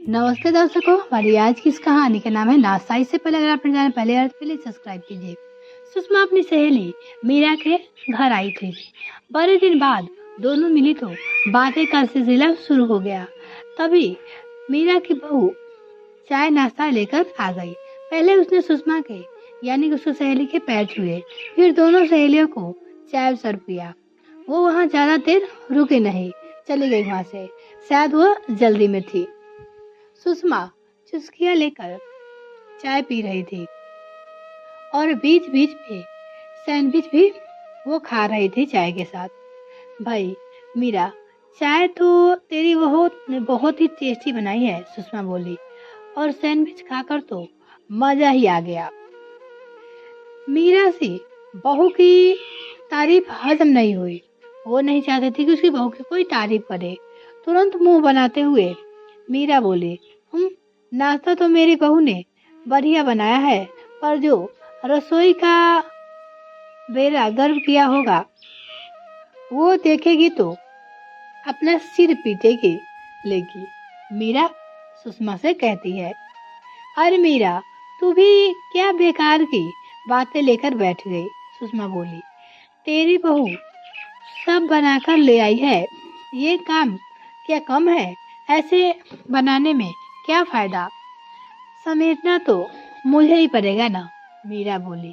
नमस्ते दर्शकों, हमारी आज की इस कहानी का नाम है नासा। इससे पहले अगर आपने जाना पहले यार के लिए सब्सक्राइब कीजिए। सुषमा अपनी सहेली मीरा के घर आई थी। बड़े दिन बाद दोनों मिली तो बातें का सिलसिला शुरू हो गया। तभी मीरा की बहू चाय नाश्ता लेकर आ गई। पहले उसने सुषमा के यानी कि उसकी सहेली के पैर छुए, फिर दोनों सहेलियों को चाय सर्व किया। वो वहाँ ज्यादा देर रुकी नहीं, चली गई वहाँ से। शायद वो जल्दी में थी। सुषमा चुस्कियां लेकर चाय पी रही थी और बीच बीच में सैंडविच भी वो खा रही थी चाय के साथ। भाई मीरा, चाय तो तेरी बहुत बहुत ही टेस्टी बनाई है, सुषमा बोली, और सैंडविच खाकर तो मजा ही आ गया। मीरा से बहू की तारीफ हजम नहीं हुई। वो नहीं चाहती थी कि उसकी बहू की कोई तारीफ करे। तुरंत मुंह बनाते हुए मीरा बोली, नाश्ता तो मेरी बहू ने बढ़िया बनाया है, पर जो रसोई का बेरा गर्व किया होगा वो देखेगी तो अपना सिर पीटेगी लेगी। मीरा सुषमा से कहती है, अरे मीरा, तू भी क्या बेकार की बातें लेकर बैठ गई। सुषमा बोली, तेरी बहू सब बनाकर ले आई है, ये काम क्या कम है? ऐसे बनाने में क्या फायदा? समेटना तो मुझे ही पड़ेगा ना। मीरा बोली,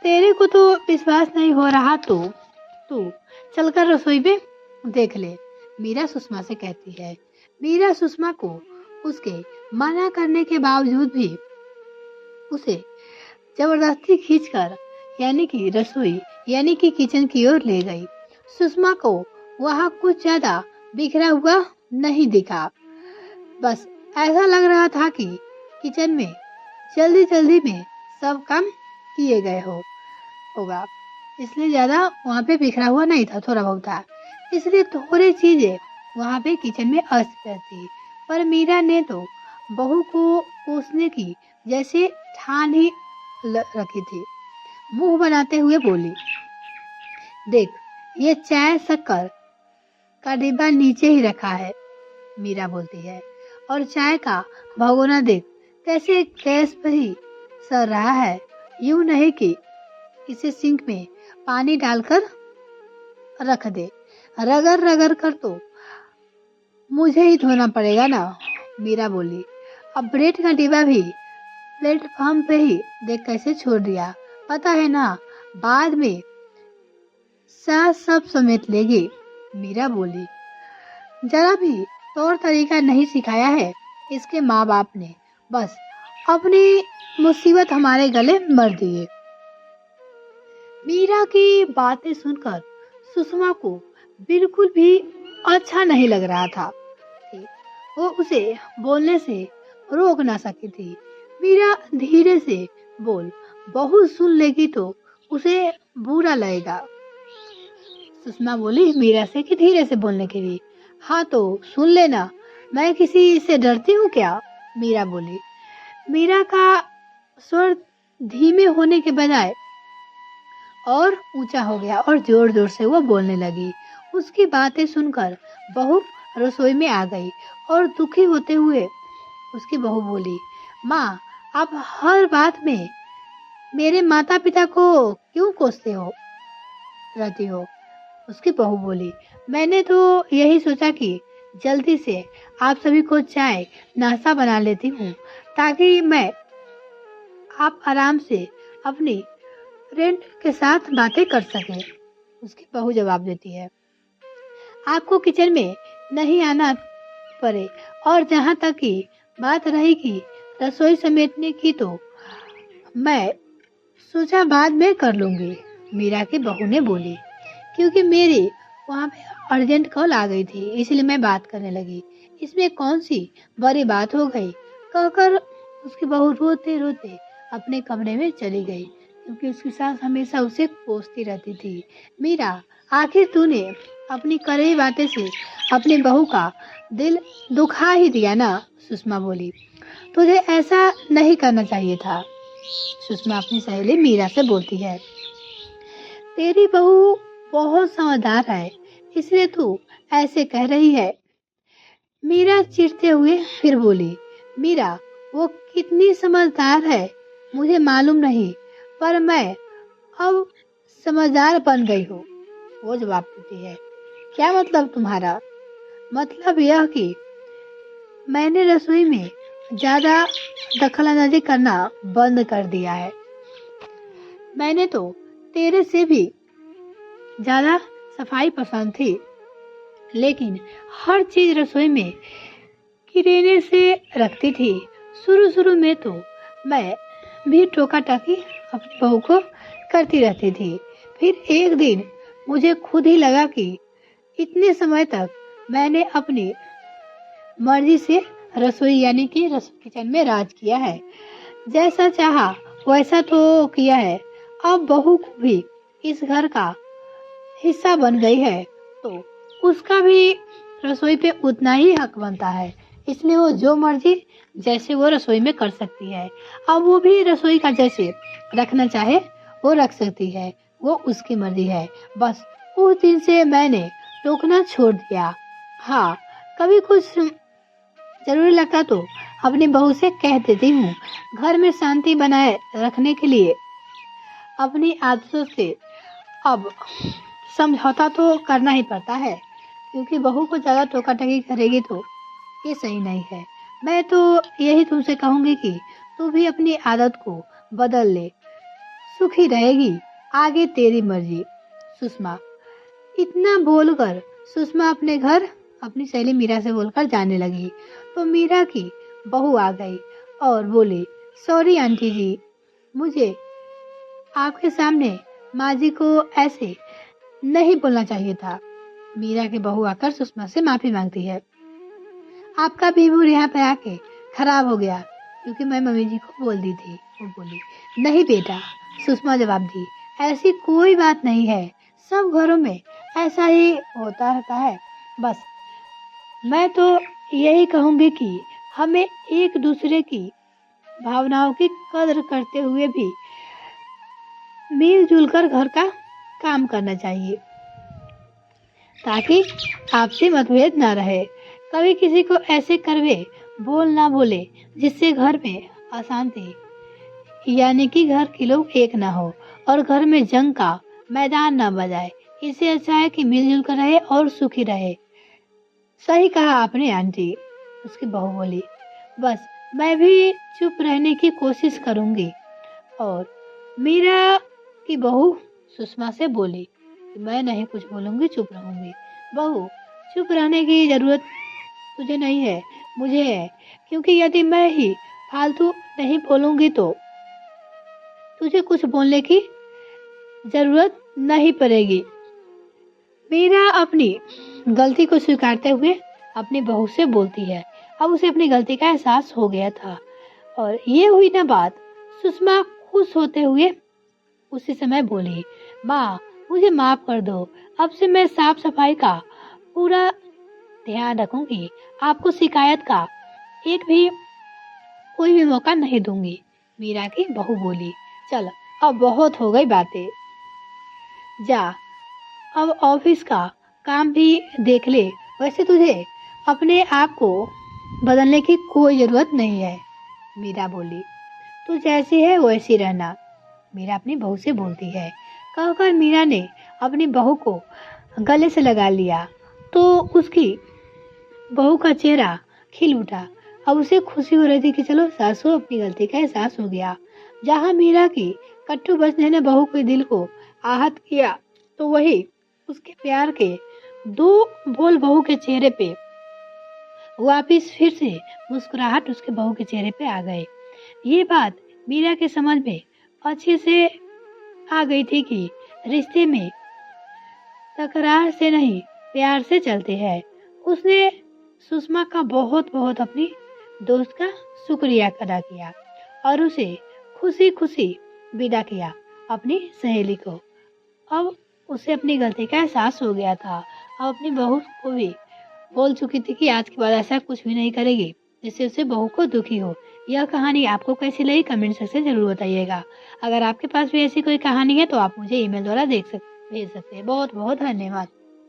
तेरे को तो विश्वास नहीं हो रहा तो तू चलकर रसोई में देख ले, मीरा सुषमा से कहती है। मीरा सुषमा को उसके मना करने के बावजूद भी उसे जबरदस्ती खींचकर यानी कि रसोई यानी कि किचन की ओर ले गई। सुषमा को वहाँ कुछ ज्यादा बिखरा हुआ नहीं दिखा। बस ऐसा लग रहा था कि किचन में जल्दी जल्दी में सब काम किए गए होगा, इसलिए ज्यादा वहाँ पे बिखरा हुआ नहीं था, थोड़ा बहुत था, इसलिए थोड़ी चीजें वहाँ पे किचन में अस्त व्यस्त थी। पर मीरा ने तो बहू को कोसने की जैसे ठान ही रखी थी। मुंह बनाते हुए बोली, देख, ये चाय शक्कर का डिब्बा नीचे ही रखा है, मीरा बोलती है, और चाय का भगोना देख कैसे गैस पर ही सर रहा है। यूं नहीं कि इसे सिंक में पानी डालकर रख दे, रगड़ रगड़ कर तो मुझे ही धोना पड़ेगा ना। मीरा बोली, अब ब्रेड का डिब्बा भी प्लेटफॉर्म पे ही देख कैसे छोड़ दिया, पता है ना, बाद में सास सब समेट लेगी। मीरा बोली, जरा भी तौर तरीका नहीं सिखाया है इसके माँ बाप ने, बस अपनी मुसीबत हमारे गले मर दिए। मीरा की बातें सुनकर सुषमा को बिल्कुल भी अच्छा नहीं लग रहा था। वो उसे बोलने से रोक ना सकी थी। मीरा धीरे से बोल, बहू सुन लेगी तो उसे बुरा लगेगा। सुषमा बोली मीरा से कि धीरे से बोलने के लिए। हाँ तो सुन लेना, मैं किसी से डरती हूँ क्या? मीरा बोली। मीरा का स्वर धीमे होने के बजाय और ऊंचा हो गया और जोर जोर से वो बोलने लगी। उसकी बातें सुनकर बहू रसोई में आ गई और दुखी होते हुए उसकी बहू बोली, माँ, आप हर बात में मेरे माता पिता को क्यों कोसते हो रहती हो? उसकी बहू बोली, मैंने तो यही सोचा कि जल्दी से आप सभी को चाय नाश्ता बना लेती हूँ ताकि मैं आप आराम से अपनी फ्रेंड के साथ बातें कर सकें। उसकी बहू जवाब देती है, आपको किचन में नहीं आना पड़े, और जहाँ तक की बात रहेगी रसोई समेटने की तो मैं सोचा बाद में कर लूंगी। मीरा की बहू ने बोली, क्योंकि मेरी वहाँ पे अर्जेंट कॉल आ गई थी इसलिए मैं बात करने लगी, इसमें कौन सी बड़ी बात हो गई, कहकर उसकी बहू रोते रोते अपने कमरे में चली गई, क्योंकि उसकी सास हमेशा उसे कोसती रहती थी। मीरा, आखिर तूने अपनी कड़वी बातें से अपनी बहू का दिल दुखा ही दिया ना। सुषमा बोली, तुझे ऐसा नहीं करना चाहिए था। सुषमा अपनी सहेली मीरा से बोलती है, तेरी बहू बहुत समझदार है, इसलिए तू ऐसे कह रही है। मीरा चिढ़ते हुए फिर बोली, मीरा वो कितनी समझदार है मुझे मालूम नहीं, पर मैं अब समझदार बन गई हूँ। वो जवाब देती है, क्या मतलब तुम्हारा? मतलब यह कि मैंने रसोई में ज्यादा दखलंदाजी करना बंद कर दिया है। मैंने तो तेरे से भी ज्यादा सफाई पसंद थी, लेकिन हर चीज रसोई में किरेने से रखती थी। शुरू शुरू में तो मैं भी टोका टाकी अपनी बहू को करती रहती थी। फिर एक दिन मुझे खुद ही लगा कि इतने समय तक मैंने अपनी मर्जी से रसोई यानी कि किचन में राज किया है। जैसा चाहा वैसा तो किया है। अब बहू को भी इस घर का हिस्सा बन गई है, तो उसका भी रसोई पे उतना ही हक बनता है। इसलिए वो जो मर्जी जैसे वो रसोई में कर सकती है। अब वो भी रसोई का जैसे रखना चाहे वो रख सकती है, वो उसकी मर्जी है। बस उस दिन से मैंने टोकना छोड़ दिया। हाँ, कभी कुछ जरूरी लगता तो अपनी बहू से कह देती हूँ। घर में शांति बनाए रखने के लिए अपनी आदतों से अब समझौता तो करना ही पड़ता है, क्योंकि बहू को ज्यादा टोका टकी करेगी तो ये सही नहीं है। मैं तो यही तुमसे कहूंगी कि तू भी अपनी आदत को बदल ले, सुखी रहेगी। आगे तेरी मर्जी। सुषमा। इतना बोलकर सुषमा अपने घर अपनी सहेली मीरा से बोलकर जाने लगी, तो मीरा की बहू आ गई और बोली, सॉरी आंटी जी, मुझे आपके सामने माँ जी को ऐसे नहीं बोलना चाहिए था। मीरा की बहू आकर सुषमा से माफी मांगती है। आपका भी मूड यहाँ पे आके खराब हो गया, क्योंकि मैं मम्मी जी को बोल दी थी। वो बोली, नहीं बेटा, सुषमा जवाब दी, ऐसी कोई बात नहीं है, सब घरों में ऐसा ही होता रहता है। बस मैं तो यही कहूंगी कि हमें एक दूसरे की भावनाओं की कदर करते हुए भी मिलजुल कर घर का काम करना चाहिए, ताकि आपसी मतभेद ना रहे। कभी किसी को ऐसे करवे बोल ना बोले जिससे घर में अशांति यानी कि घर के लोग एक ना हो और घर में जंग का मैदान ना बजाए। इससे अच्छा है कि मिलजुल कर रहे और सुखी रहे। सही कहा आपने आंटी, उसकी बहू बोली। बस मैं भी चुप रहने की कोशिश करूंगी। और मीरा की बहू सुषमा से बोली, मैं नहीं कुछ बोलूंगी, चुप रहूंगी। बहू, चुप रहने की जरूरत तुझे नहीं है, मुझे है, क्योंकि यदि मैं ही फालतू नहीं बोलूंगी तो तुझे कुछ बोलने की जरूरत नहीं पड़ेगी। मीरा अपनी गलती को स्वीकारते हुए अपनी बहू से बोलती है। अब उसे अपनी गलती का एहसास हो गया था और ये हुई ना बात। सुषमा खुश होते हुए उसी समय बोली, माँ मुझे माफ कर दो, अब से मैं साफ सफाई का पूरा ध्यान रखूंगी, आपको शिकायत का कोई भी मौका नहीं दूंगी। मीरा की बहू बोली, चल अब बहुत हो गई बातें, जा अब ऑफिस का काम भी देख ले। वैसे तुझे अपने आप को बदलने की कोई जरूरत नहीं है। मीरा बोली, तू जैसी है वैसी रहना। मीरा अपनी बहू से बोलती है। कहकर मीरा ने अपनी बहू को गले से लगा लिया तो उसकी बहू का चेहरा खिल उठा। अब उसे खुशी हो रही थी कि चलो सासू अपनी गलती का एहसास हो गया। जहाँ मीरा की कट्टू बचने ने बहू के दिल को आहत किया, तो वही उसके प्यार के दो बोल बहू के चेहरे पे वापिस फिर से मुस्कुराहट उसके बहू के चेहरे पे आ गए। ये बात मीरा के समझ में अच्छे से आ गई थी कि रिश्ते में तकरार से नहीं प्यार से चलते हैं। उसने सुषमा का बहुत बहुत अपनी दोस्त का शुक्रिया अदा किया और उसे खुशी खुशी विदा किया अपनी सहेली को। अब उसे अपनी गलती का एहसास हो गया था। अब अपनी बहू को भी बोल चुकी थी कि आज के बाद ऐसा कुछ भी नहीं करेगी जिससे उसे बहू को दुखी हो। यह कहानी आपको कैसी लगी कमेंट सेक्शन में जरूर बताइएगा। अगर आपके पास भी ऐसी कोई कहानी है तो आप मुझे ईमेल द्वारा भेज सकते हैं। बहुत बहुत धन्यवाद।